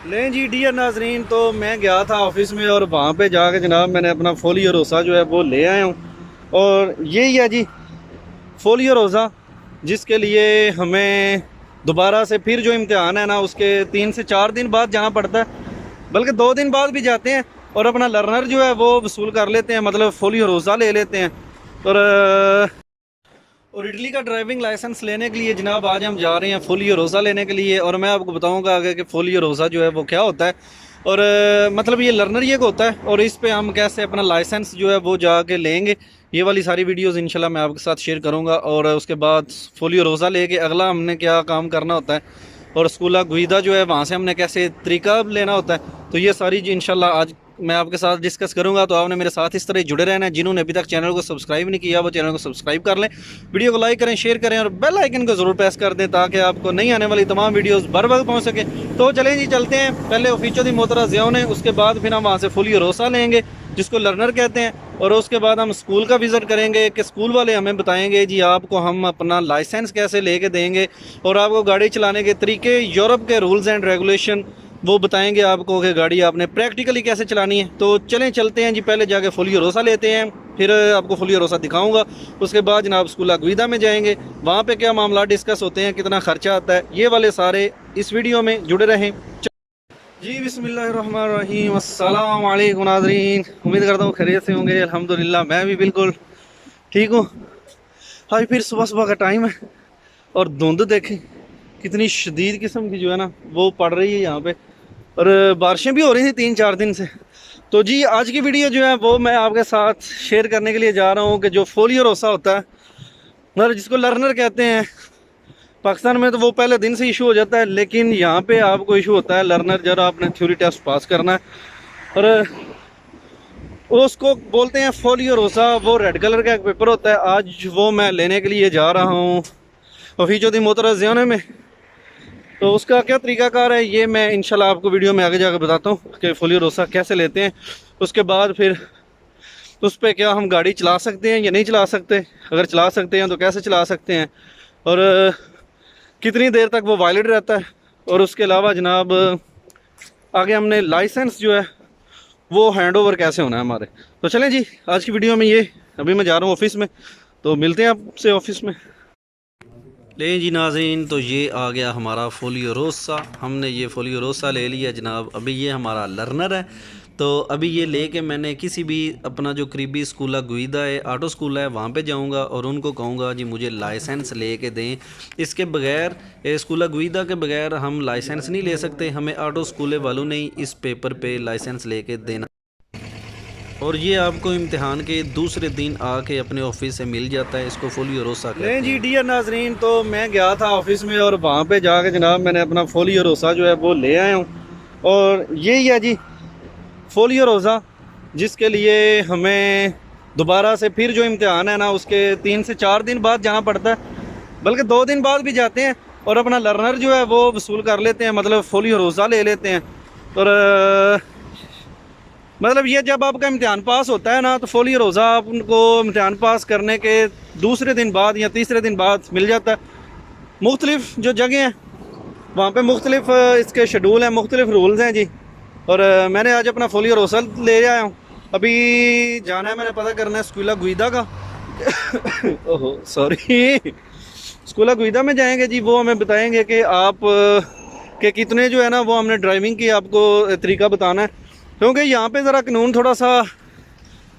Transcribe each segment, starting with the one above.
लें जी डियर नाजरीन, तो मैं गया था ऑफिस में और वहाँ पे जाके जनाब मैंने अपना फोलियो रोज़ा जो है वो ले आया हूँ। और यही है जी फोलियो रोज़ा, जिसके लिए हमें दोबारा से फिर जो इम्तिहान है ना उसके 3 से 4 दिन बाद जाना पड़ता है, बल्कि 2 दिन बाद भी जाते हैं और अपना लर्नर जो है वो वसूल कर लेते हैं, मतलब फोलियो रोज़ा ले लेते हैं। और इटली का ड्राइविंग लाइसेंस लेने के लिए जनाब आज हम जा रहे हैं फोलियो रोज़ा लेने के लिए। और मैं आपको बताऊंगा आगे कि फोलियो रोज़ा जो है वो क्या होता है और मतलब ये लर्नर ये होता है और इस पे हम कैसे अपना लाइसेंस जो है वो जाके लेंगे। ये वाली सारी वीडियोस इंशाल्लाह मैं आपके साथ शेयर करूंगा। और उसके बाद फोलियो रोज़ा लेके अगला हमने क्या काम करना होता है और स्कूला गुईदा जो है वहाँ से हमने कैसे तरीका लेना होता है, तो ये सारी जी इंशाल्लाह आज मैं आपके साथ डिस्कस करूंगा। तो आपने मेरे साथ इस तरह जुड़े रहना है। जिन्होंने अभी तक चैनल को सब्सक्राइब नहीं किया वो चैनल को सब्सक्राइब कर लें, वीडियो को लाइक करें, शेयर करें और बेल आइकन को ज़रूर प्रेस कर दें ताकि आपको नई आने वाली तमाम वीडियोस बर वक्त पहुंच सके। तो चलें जी चलते हैं, पहले ऑफिसो दी मोहतरा ज़ियाओं, उसके बाद फिर हम वहाँ से फोलियो रोज़ा लेंगे जिसको लर्नर कहते हैं। और उसके बाद हम स्कूल का विज़िट करेंगे कि स्कूल वाले हमें बताएंगे जी आपको हम अपना लाइसेंस कैसे लेके देंगे और आपको गाड़ी चलाने के तरीके, यूरोप के रूल्स एंड रेगुलेशन वो बताएंगे आपको कि गाड़ी आपने प्रैक्टिकली कैसे चलानी है। तो चलें चलते हैं जी, पहले जाके फोलियो रोज़ा लेते हैं, फिर आपको फोलियो रोज़ा दिखाऊंगा। उसके बाद जनाब स्कूल गुईदा में जाएंगे, वहाँ पे क्या मामला डिस्कस होते हैं, कितना खर्चा आता है, ये वाले सारे इस वीडियो में जुड़े रहें जी। बिस्मिल्लाहिर्रहमानिर्रहीम, अस्सलाम वालेकुम नाज़रीन, उम्मीद करता हूँ खैरियत से होंगे। अल्हम्दुलिल्लाह मैं भी बिल्कुल ठीक हूँ। आज फिर सुबह सुबह का टाइम है और धुंध देखें कितनी शदीद किस्म की जो है ना वो पड़ रही है यहाँ पे, और बारिशें भी हो रही थी 3-4 दिन से। तो जी आज की वीडियो जो है वो मैं आपके साथ शेयर करने के लिए जा रहा हूँ कि जो फोलियो रोज़ा होता है, मतलब जिसको लर्नर कहते हैं, पाकिस्तान में तो वो पहले दिन से इशू हो जाता है, लेकिन यहाँ पे आपको इशू होता है लर्नर जब आपने थ्योरी टेस्ट पास करना है। और उसको बोलते हैं फोलियो रोज़ा, वो रेड कलर का एक पेपर होता है। आज वो मैं लेने के लिए जा रहा हूँ ऑफिसो दी मोहतरा ज़ियाओं में। तो उसका क्या तरीकाकार है ये मैं इंशाल्लाह आपको वीडियो में आगे जाकर बताता हूँ कि फोलियो रोज़ा कैसे लेते हैं। उसके बाद फिर उस पर क्या हम गाड़ी चला सकते हैं या नहीं चला सकते, अगर चला सकते हैं तो कैसे चला सकते हैं और कितनी देर तक वो वैलिड रहता है। और उसके अलावा जनाब आगे हमने लाइसेंस जो है वो हैंड ओवर कैसे होना है हमारे। तो चलें जी आज की वीडियो में ये, अभी मैं जा रहा हूँ ऑफिस में, तो मिलते हैं आपसे ऑफिस में। ले जी नाज़रीन, तो ये आ गया हमारा फोलियो रोज़ा। हमने ये फोलियो रोज़ा ले लिया जनाब। अभी ये हमारा लर्नर है, तो अभी ये लेके मैंने किसी भी अपना जो करीबी स्कूल गुईदा है, ऑटो स्कूल है, वहाँ पे जाऊँगा और उनको कहूँगा जी मुझे लाइसेंस लेके दें। इसके बगैर स्कूल गुईदा के बगैर हम लाइसेंस नहीं ले सकते, हमें ऑटो स्कूल वालों ने इस पेपर पे लाइसेंस लेके देना। और ये आपको इम्तिहान के दूसरे दिन आके अपने ऑफिस से मिल जाता है। इसको फोलियो रोज़ा कहते हैं। जी डियर नाजरीन, तो मैं गया था ऑफिस में और वहाँ पे जाके जनाब मैंने अपना फोलियो रोज़ा जो है वो ले आया हूँ। और यही है जी फोलियो रोज़ा, जिसके लिए हमें दोबारा से फिर जो इम्तिहान है ना उसके 3 से 4 दिन बाद जाना पड़ता है, बल्कि 2 दिन बाद भी जाते हैं और अपना लर्नर जो है वो वसूल कर लेते हैं, मतलब फोलियो रोज़ा ले लेते हैं। और मतलब ये जब आपका इम्तिहान पास होता है ना तो फोलियो रोज़ा आपको इम्तिहान पास करने के दूसरे दिन बाद या तीसरे दिन बाद मिल जाता है। मुख्तलिफ जो जगह हैं वहाँ पे मुख्तलिफ इसके शेड्यूल हैं, मुख्तलिफ रूल्स हैं जी। और मैंने आज अपना फोलियो रोज़ा ले आया हूँ। अभी जाना है, मैंने पता करना है स्कूला गुईदा का ओहो सॉरी, स्कूला गुईदा में जाएंगे जी। वो हमें बताएंगे कि आप के कितने जो है ना वो हमने ड्राइविंग की आपको तरीका बताना है, क्योंकि यहाँ पे ज़रा कानून थोड़ा सा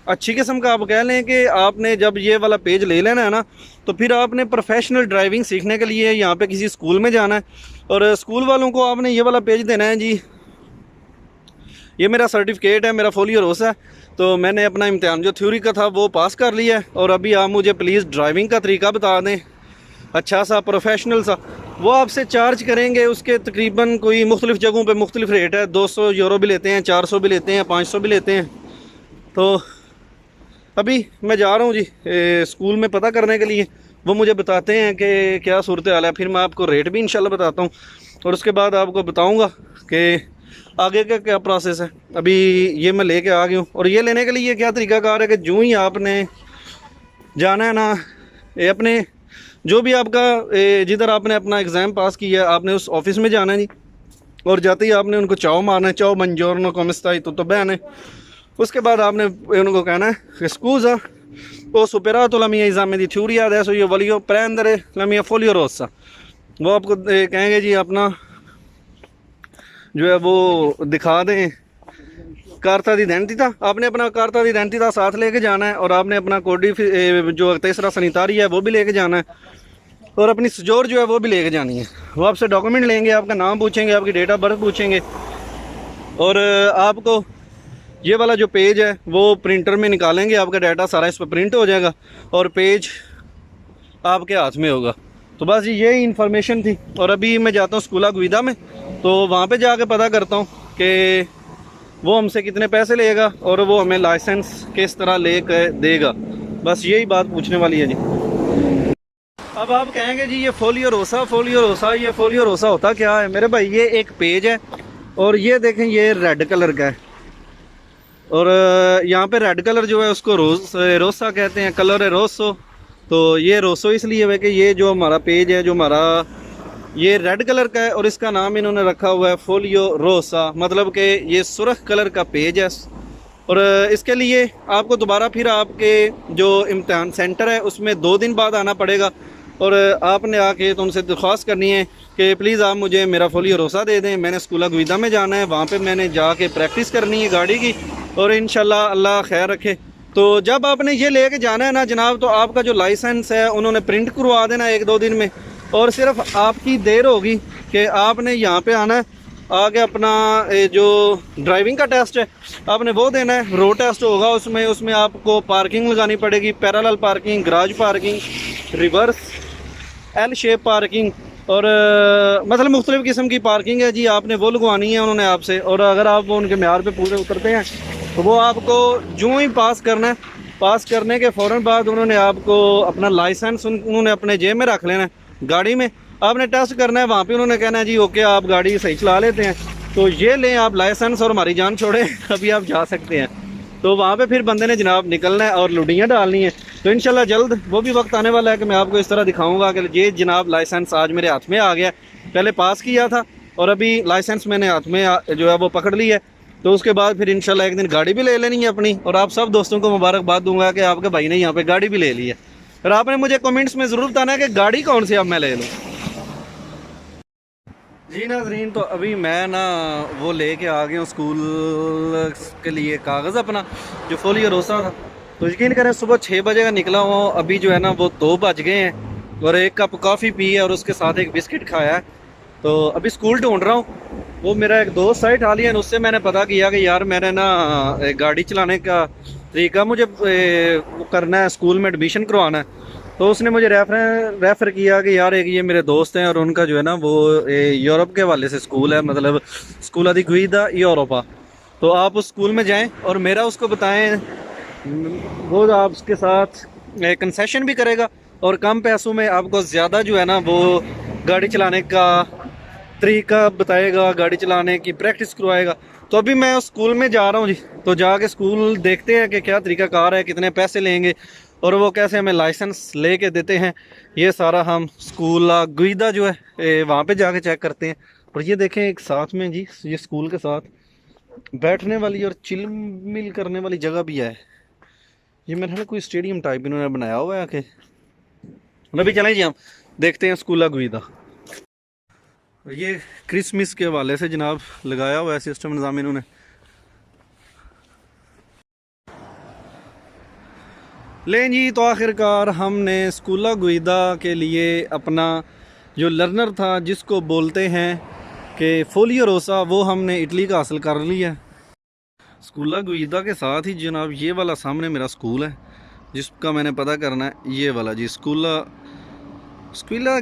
अच्छी किस्म का आप कह लें कि आपने जब ये वाला पेज ले लेना है ना तो फिर आपने प्रोफेशनल ड्राइविंग सीखने के लिए यहाँ पे किसी स्कूल में जाना है और स्कूल वालों को आपने ये वाला पेज देना है जी। ये मेरा सर्टिफिकेट है, मेरा फोलियो रोज़ा है। तो मैंने अपना इम्तिहान जो थ्योरी का था वो पास कर लिया है और अभी आप मुझे प्लीज़ ड्राइविंग का तरीका बता दें अच्छा सा प्रोफेशनल सा। वो आपसे चार्ज करेंगे, उसके तकरीबन कोई मुख्तलिफ़ जगहों पे मुख्तलिफ रेट है, 200 यूरो भी लेते हैं, 400 भी लेते हैं, 500 भी लेते हैं। तो अभी मैं जा रहा हूँ जी स्कूल में पता करने के लिए, वो मुझे बताते हैं कि क्या सूरत हाल है, फिर मैं आपको रेट भी इंशाल्लाह बताता हूँ और उसके बाद आपको बताऊँगा कि आगे का क्या प्रोसेस है। अभी ये मैं लेके आ गया हूँ और ये लेने के लिए क्या तरीकाकार है कि जो ही आपने जाना है ना, ये अपने जो भी आपका जिधर आपने अपना एग्ज़ाम पास किया है आपने उस ऑफिस में जाना है जी। और जाते ही आपने उनको चाव मारना है, चाव मंजोरनो कमिस्ताई तो बहन। उसके बाद आपने उनको कहना है कि स्कूज़ा o superato la mia esame di teoria adesso io voglio prendere la mia foglio rossa। वो आपको कहेंगे जी अपना जो है वो दिखा दें कार्ता दी identità। आपने अपना कार्ता दी identità साथ लेके जाना है और आपने अपना कोडी जो तीसरा सैनिटारी है वो भी लेके जाना है और अपनी सजोर जो है वो भी लेके जानी है। वो आपसे डॉक्यूमेंट लेंगे, आपका नाम पूछेंगे, आपकी डेट ऑफ बर्थ पूछेंगे और आपको ये वाला जो पेज है वो प्रिंटर में निकालेंगे, आपका डाटा सारा इस पर प्रिंट हो जाएगा और पेज आपके हाथ में होगा। तो बस यही इन्फॉर्मेशन थी। और अभी मैं जाता हूँ स्कूला गुइदा में, तो वहाँ पे जाके पता करता हूँ कि वो हमसे कितने पैसे लेगा और वो हमें लाइसेंस किस तरह ले कर देगा। बस यही बात पूछने वाली है जी। अब आप कहेंगे जी ये फोलियो रोसा, ये फोलियो रोसा होता क्या है? मेरे भाई ये एक पेज है और ये देखें ये रेड कलर का है और यहाँ पे रेड कलर जो है उसको रोसा कहते हैं, कलर है रोसो। तो ये रोसो इसलिए है कि ये जो हमारा पेज है जो हमारा ये रेड कलर का है और इसका नाम इन्होंने रखा हुआ है फोलियो रोसा, मतलब कि ये सुर्ख कलर का पेज है। और इसके लिए आपको दोबारा फिर आपके जो इम्तिहान सेंटर है उसमें 2 दिन बाद आना पड़ेगा और आपने आके तो उनसे दरख्वास्त करनी है कि प्लीज़ आप मुझे मेरा फोलियो रोसा दे दें, मैंने स्कूला गुइदा में जाना है, वहाँ पे मैंने जाके प्रैक्टिस करनी है गाड़ी की और इंशाल्लाह अल्लाह खैर रखे। तो जब आपने ये लेके जाना है ना जनाब, तो आपका जो लाइसेंस है उन्होंने प्रिंट करवा देना 1-2 दिन में और सिर्फ आपकी देर होगी कि आपने यहाँ पे आना है, आगे अपना जो ड्राइविंग का टेस्ट है आपने वो देना है, रोड टेस्ट होगा उसमें आपको पार्किंग लगानी पड़ेगी, parallel parking, garage parking, reverse L shape parking और मतलब मुख्तलिफ़ किस्म की पार्किंग है जी, आपने वो लगवानी है उन्होंने आपसे। और अगर आप वो उनके म्यार पे पूरे उतरते हैं तो वो आपको जो ही पास करना है, पास करने के फ़ौरन बाद उन्होंने आपको अपना लाइसेंस उन्होंने अपने जेब में रख लेना है, गाड़ी में आपने टेस्ट करना है, वहाँ पे उन्होंने कहना है जी ओके आप गाड़ी सही चला लेते हैं, तो ये लें आप लाइसेंस और हमारी जान छोड़ें, अभी आप जा सकते हैं। तो वहाँ पे फिर बंदे ने जनाब निकलना है और लुडियाँ डालनी है। तो इंशाल्लाह जल्द वो भी वक्त आने वाला है कि मैं आपको इस तरह दिखाऊंगा कि ये जनाब लाइसेंस आज मेरे हाथ में आ गया। पहले पास किया था और अभी लाइसेंस मैंने हाथ में जो है वो पकड़ ली है। तो उसके बाद फिर इंशाल्लाह एक दिन गाड़ी भी ले लेनी है अपनी और आप सब दोस्तों को मुबारकबाद दूंगा कि आपके भाई ने यहाँ पे गाड़ी भी ले ली है। और आपने मुझे कमेंट्स में ज़रूर बताना है कि गाड़ी कौन सी अब मैं ले लूँ। जी नाज़रीन, तो अभी मैं ना वो लेके आ गया हूँ स्कूल के लिए कागज़ अपना जो फोलियो रोसा था। तो यकीन करें सुबह 6 बजे का निकला हूँ, अभी जो है ना वो 2 बज गए हैं और 1 कप कॉफ़ी पी है और उसके साथ एक बिस्किट खाया है। तो अभी स्कूल ढूंढ रहा हूँ। वो मेरा एक दोस्त साइट हाल है, उससे मैंने पता किया कि यार मैंने ना गाड़ी चलाने का तरीका मुझे वो करना है, स्कूल में एडमिशन करवाना है। तो उसने मुझे रेफ़र किया कि यार एक ये मेरे दोस्त हैं और उनका जो है ना वो यूरोप के हवाले से स्कूल है, मतलब स्कूला दी गुइदा यूरोपा। तो आप उस स्कूल में जाएं और मेरा उसको बताएं, वो आपके साथ कंसेशन भी करेगा और कम पैसों में आपको ज़्यादा जो है ना वो गाड़ी चलाने का तरीका बताएगा, गाड़ी चलाने की प्रैक्टिस करवाएगा। तो अभी मैं उस स्कूल में जा रहा हूँ जी, तो जाके स्कूल देखते हैं कि क्या तरीका कार है, कितने पैसे लेंगे और वो कैसे हमें लाइसेंस लेके देते हैं। ये सारा हम स्कूल गुइदा जो है वहाँ पे जाके चेक करते हैं। और ये देखें एक साथ में जी ये स्कूल के साथ बैठने वाली और चिल मिल करने वाली जगह भी है। ये मेरे ख्याल कोई स्टेडियम टाइप इन्होंने बनाया हुआ है कि अभी चलें जी हम देखते हैं स्कूला गुइदा। ये क्रिसमस के हवाले से जनाब लगाया हुआ है सिस्टम निज़ाम इन्होंने। लें जी, तो आखिरकार हमने स्कूला गुइदा के लिए अपना जो लर्नर था जिसको बोलते हैं कि फोलियो रोसा, वो हमने इटली का हासिल कर लिया। स्कूला गुइदा के साथ ही जनाब ये वाला सामने मेरा स्कूल है जिसका मैंने पता करना है, ये वाला जी स्कूला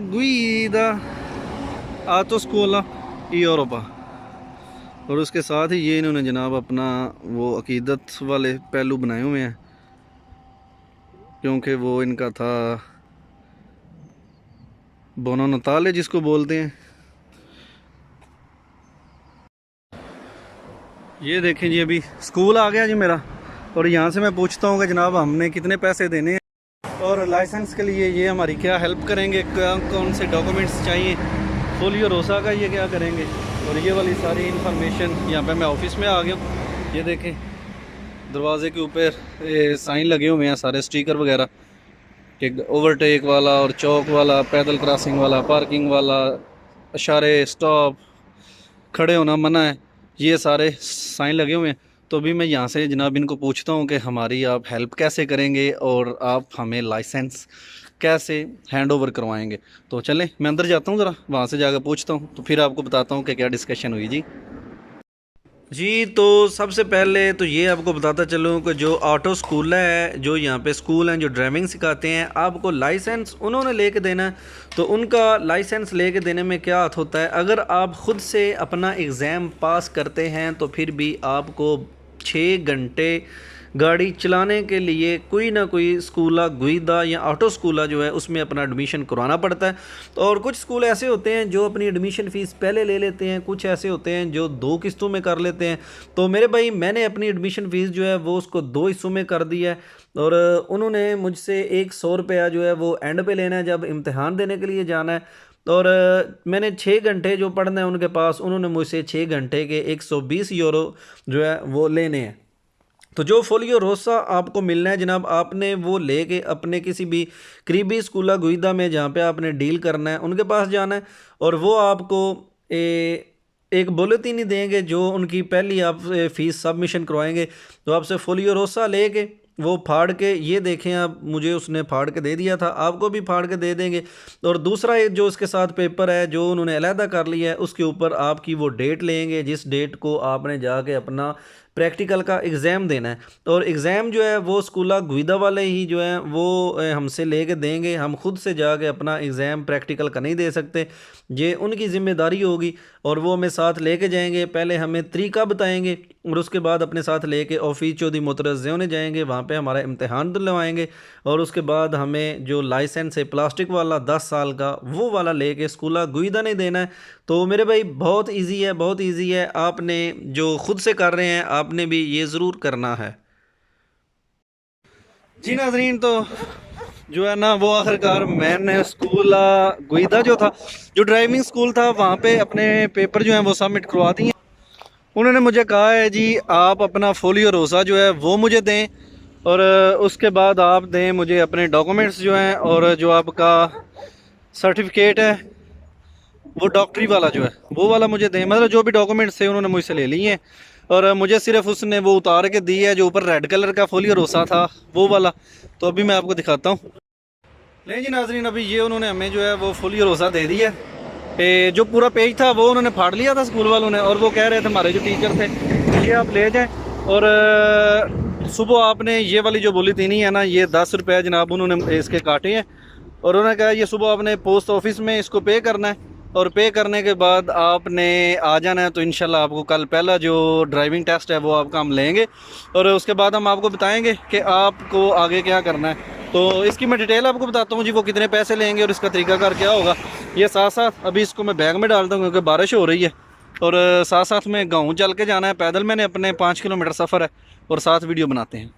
गुइदा आतो स्कूला यूरोपा। और उसके साथ ही ये इन्होंने जनाब अपना वो अकीदत वाले पहलू बनाए हुए हैं क्योंकि वो इनका था बोनो नताले जिसको बोलते हैं। ये देखें जी अभी स्कूल आ गया जी मेरा और यहाँ से मैं पूछता हूँ कि जनाब हमने कितने पैसे देने हैं और लाइसेंस के लिए ये हमारी क्या हेल्प करेंगे, कौन से डॉक्यूमेंट्स चाहिए, फोलियो रोसा का ये क्या करेंगे। और ये वाली सारी इन्फॉर्मेशन यहाँ पे मैं ऑफिस में आ गया हूँ। ये देखें दरवाजे के ऊपर साइन लगे हुए हैं सारे स्टिकर वगैरह, एक ओवरटेक वाला और चौक वाला, पैदल क्रॉसिंग वाला, पार्किंग वाला, इशारे, स्टॉप, खड़े होना मना है, ये सारे साइन लगे हुए हैं। तो अभी मैं यहाँ से जनाब इनको पूछता हूँ कि हमारी आप हेल्प कैसे करेंगे और आप हमें लाइसेंस कैसे हैंड ओवर करवाएंगे। तो चलें मैं अंदर जाता हूँ, ज़रा वहाँ से जाकर पूछता हूँ, तो फिर आपको बताता हूँ कि क्या डिस्कशन हुई जी। तो सबसे पहले तो ये आपको बताता चलूँ कि जो ऑटो स्कूल है, जो यहाँ पे स्कूल हैं जो ड्राइविंग सिखाते हैं, आपको लाइसेंस उन्होंने लेके देना है। तो उनका लाइसेंस लेके देने में क्या हाथ होता है, अगर आप ख़ुद से अपना एग्ज़ाम पास करते हैं तो फिर भी आपको 6 घंटे गाड़ी चलाने के लिए कोई ना कोई स्कूला गुईदा या ऑटो स्कूला जो है उसमें अपना एडमिशन करवाना पड़ता है। तो और कुछ स्कूल ऐसे होते हैं जो अपनी एडमिशन फ़ीस पहले ले लेते हैं, कुछ ऐसे होते हैं जो 2 किस्तों में कर लेते हैं। तो मेरे भाई मैंने अपनी एडमिशन फ़ीस जो है वो उसको 2 हिस्सों में कर दिया है, और उन्होंने मुझसे 100 रुपया जो है वो एंड पे लेना है जब इम्तहान देने के लिए जाना है। और मैंने 6 घंटे जो पढ़ना है उनके पास, उन्होंने मुझसे 6 घंटे के 120 यूरो जो है वो लेने हैं। तो जो फोलियो रोसा आपको मिलना है जनाब, आपने वो लेके अपने किसी भी करीबी स्कूला गुईदा में जहाँ पे आपने डील करना है उनके पास जाना है, और वो आपको एक बुलेटिन ही देंगे जो उनकी पहली आप फ़ीस सबमिशन करवाएंगे। तो आपसे फोलियो रोसा लेके वो फाड़ के, ये देखें आप, मुझे उसने फाड़ के दे दिया था, आपको भी फाड़ के दे देंगे। और दूसरा एक जो उसके साथ पेपर है जो उन्होंने अलहदा कर लिया है, उसके ऊपर आपकी वो डेट लेंगे जिस डेट को आपने जाके अपना प्रैक्टिकल का एग्ज़ाम देना है। और एग्ज़ाम जो है वो स्कूला गुईदा वाले ही जो है वो हमसे लेके देंगे, हम खुद से जाके अपना एग्ज़ाम प्रैक्टिकल का नहीं दे सकते, ये उनकी ज़िम्मेदारी होगी। और वो हमें साथ लेके जाएंगे, पहले हमें तरीका बताएंगे और उसके बाद अपने साथ लेके ऑफिस चौधरी मोतरज़ होने जाएंगे, वहाँ पे हमारा इम्तहान दिलवाएंगे। और उसके बाद हमें जो लाइसेंस है प्लास्टिक वाला 10 साल का, वो वाला लेके स्कूला गुईदा नहीं देना है। तो मेरे भाई बहुत इजी है, बहुत इजी है, आपने जो खुद से कर रहे हैं आपने भी ये ज़रूर करना है जी। नाज़रीन तो जो है ना वो आखिरकार मैंने स्कूल गुईदा जो था, जो ड्राइविंग स्कूल था, वहाँ पे अपने पेपर जो हैं वो सबमिट करवा दिए। उन्होंने मुझे कहा है जी आप अपना फोलियो रोज़ा जो है वो मुझे दें, और उसके बाद आप दें मुझे अपने डॉक्यूमेंट्स जो हैं, और जो आपका सर्टिफिकेट है वो डॉक्टरी वाला जो है वो वाला मुझे दें। मतलब जो भी डॉक्यूमेंट्स थे उन्होंने मुझसे ले लिए हैं, और मुझे सिर्फ उसने वो उतार के दी है जो ऊपर रेड कलर का फोलियो रोसा था वो वाला। तो अभी मैं आपको दिखाता हूँ। नहीं जी नाजरीन, अभी ये उन्होंने हमें जो है वो फोलियो रोसा दे दिया है। जो पूरा पेज था वो उन्होंने फाड़ लिया था स्कूल वालों ने, और वो कह रहे थे हमारे जो टीचर थे ये आप ले जाएँ। और सुबह आपने ये वाली जो बुलेटिन है ना, ये 10 रुपये जनाब उन्होंने इसके काटे हैं, और उन्होंने कहा ये सुबह आपने पोस्ट ऑफिस में इसको पे करना है, और पे करने के बाद आपने आ जाना है। तो इंशाल्लाह आपको कल पहला जो ड्राइविंग टेस्ट है वो आपका हम लेंगे, और उसके बाद हम आपको बताएंगे कि आपको आगे क्या करना है। तो इसकी मैं डिटेल आपको बताता हूँ जी, वो कितने पैसे लेंगे और इसका तरीकाकार क्या होगा। ये साथ साथ अभी इसको मैं बैग में डालता हूँ क्योंकि बारिश हो रही है, और साथ साथ में गाँव चल के जाना है पैदल। मैंने अपने 5 किलोमीटर सफ़र है, और साथ वीडियो बनाते हैं।